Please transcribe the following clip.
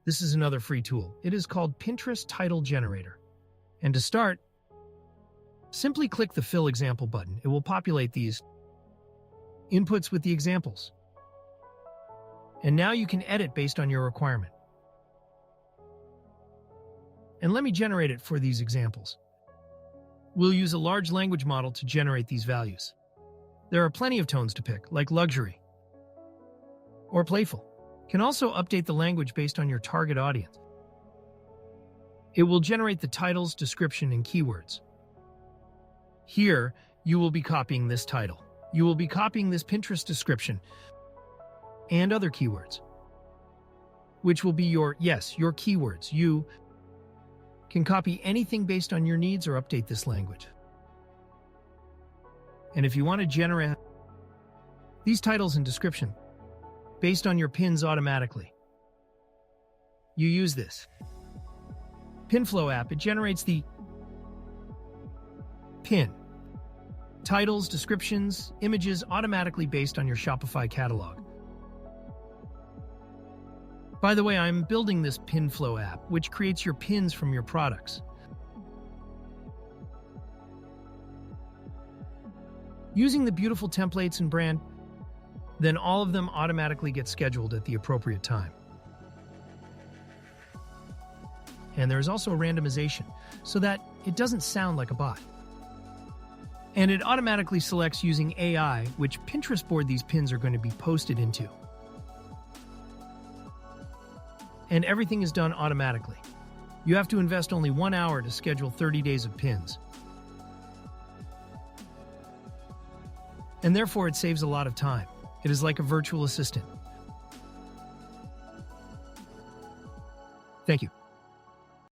This is another free tool. It is called Pinterest Title Generator. And to start, simply click the Fill Example button. It will populate these inputs with the examples. And now you can edit based on your requirement. And let me generate it for these examples. We'll use a large language model to generate these values. There are plenty of tones to pick, like luxury or playful. You can also update the language based on your target audience. It will generate the titles, description, and keywords. Here, you will be copying this title. You will be copying this Pinterest description and other keywords, which will be your keywords. You can copy anything based on your needs or update this language. And if you want to generate these titles and description based on your pins automatically, you use this PinFlow app. It generates the pin, titles, descriptions, images automatically based on your Shopify catalog. By the way, I'm building this PinFlow app, which creates your pins from your products. Using the beautiful templates and brand, then all of them automatically get scheduled at the appropriate time. And there is also a randomization, so that it doesn't sound like a bot. And it automatically selects using AI which Pinterest board these pins are going to be posted into. And everything is done automatically. You have to invest only 1 hour to schedule 30 days of pins. And therefore it saves a lot of time. It is like a virtual assistant. Thank you.